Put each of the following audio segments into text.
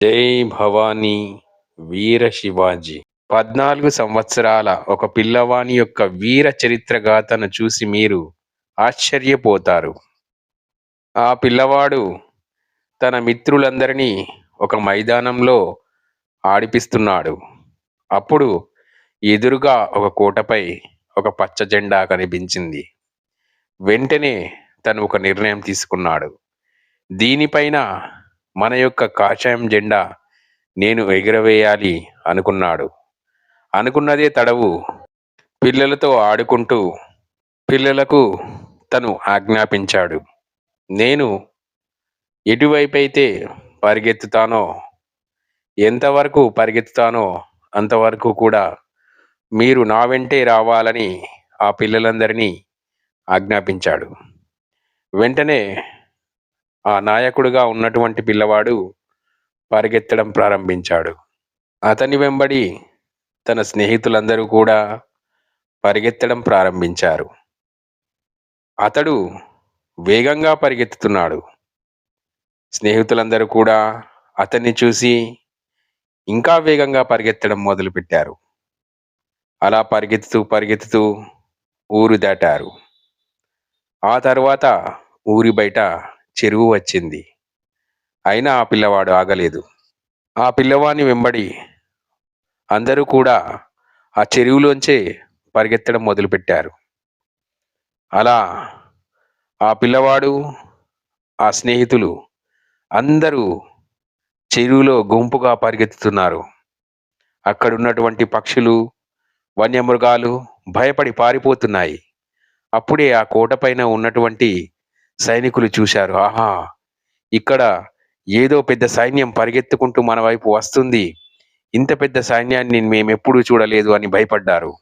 జై భవానీ వీర శివాజీ. 14 సంవత్సరాల ఒక పిల్లవాని యొక్క వీర చరిత్ర గాథను చూసి మీరు ఆశ్చర్యపోతారు. ఆ పిల్లవాడు తన మిత్రులందరినీ ఒక మైదానంలో ఆడిపిస్తున్నాడు. అప్పుడు ఎదురుగా ఒక కోటపై ఒక పచ్చ జెండా కనిపించింది. వెంటనే తను ఒక నిర్ణయం తీసుకున్నాడు. దీనిపైన మన యొక్క కాషాయం జెండా నేను ఎగురవేయాలి అనుకున్నాడు. అనుకున్నదే తడవు పిల్లలతో ఆడుకుంటూ పిల్లలకు తను ఆజ్ఞాపించాడు. నేను ఎటువైపైతే పరిగెత్తుతానో, ఎంతవరకు పరిగెత్తుతానో అంతవరకు కూడా మీరు నా వెంటే రావాలని ఆ పిల్లలందరినీ ఆజ్ఞాపించాడు. వెంటనే ఆ నాయకుడిగా ఉన్నటువంటి పిల్లవాడు పరిగెత్తడం ప్రారంభించాడు. అతని వెంబడి తన స్నేహితులందరూ కూడా పరిగెత్తడం ప్రారంభించారు. అతడు వేగంగా పరిగెత్తుతున్నాడు. స్నేహితులందరూ కూడా అతన్ని చూసి ఇంకా వేగంగా పరిగెత్తడం మొదలుపెట్టారు. అలా పరిగెత్తుతూ పరిగెత్తుతూ ఊరు దాటారు. ఆ తర్వాత ఊరి బయట చెరువు వచ్చింది. అయినా ఆ పిల్లవాడు ఆగలేదు. ఆ పిల్లవాని వెంబడి అందరూ కూడా ఆ చెరువులోంచే పరిగెత్తడం మొదలుపెట్టారు. అలా ఆ పిల్లవాడు, ఆ స్నేహితులు అందరూ చెరువులో గుంపుగా పరిగెత్తుతున్నారు. అక్కడున్నటువంటి పక్షులు, వన్యమృగాలు భయపడి పారిపోతున్నాయి. అప్పుడే ఆ కోటపైన ఉన్నటువంటి సైనికులు చూశారు. ఆహా! ఇక్కడ ఏదో పెద్ద సైన్యం పరిగెత్తుకుంటూ మన వైపు వస్తుంది. ఇంత పెద్ద సైన్యాన్ని మేమెప్పుడూ చూడలేదు అని భయపడ్డారు.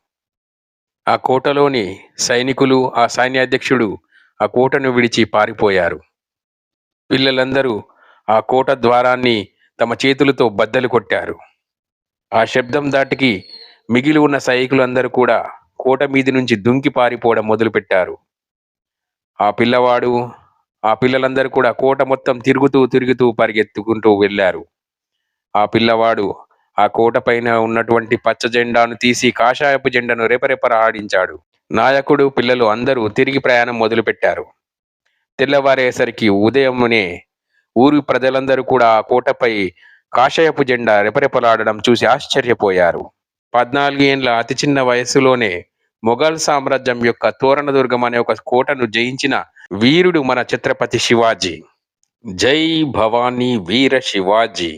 ఆ కోటలోని సైనికులు, ఆ సైన్యాధ్యక్షుడు ఆ కోటను విడిచి పారిపోయారు. పిల్లలందరూ ఆ కోట ద్వారాన్ని తమ చేతులతో బద్దలు కొట్టారు. ఆ శబ్దం దాటికి మిగిలి ఉన్న సైనికులందరూ కూడా కోట మీది నుంచి దుంకి పారిపోవడం మొదలుపెట్టారు. ఆ పిల్లవాడు, ఆ పిల్లలందరూ కూడా కోట మొత్తం తిరుగుతూ తిరుగుతూ పరిగెత్తుకుంటూ వెళ్ళారు. ఆ పిల్లవాడు ఆ కోట పైన ఉన్నటువంటి పచ్చ జెండాను తీసి కాషాయపు జెండాను రెపరెపలాడించాడు. నాయకుడు, పిల్లలు అందరూ తిరిగి ప్రయాణం మొదలుపెట్టారు. తెల్లవారేసరికి ఉదయమునే ఊరి ప్రజలందరూ కూడా ఆ కోటపై కాషాయపు జెండా రెపరెపలాడడం చూసి ఆశ్చర్యపోయారు. 14 ఏండ్ల అతి చిన్న వయస్సులోనే మొఘల్ సామ్రాజ్యం యొక్క తోరణదుర్గం అనే ఒక కోటను జయించిన వీరుడు మన ఛత్రపతి శివాజీ. జై భవానీ వీర శివాజీ.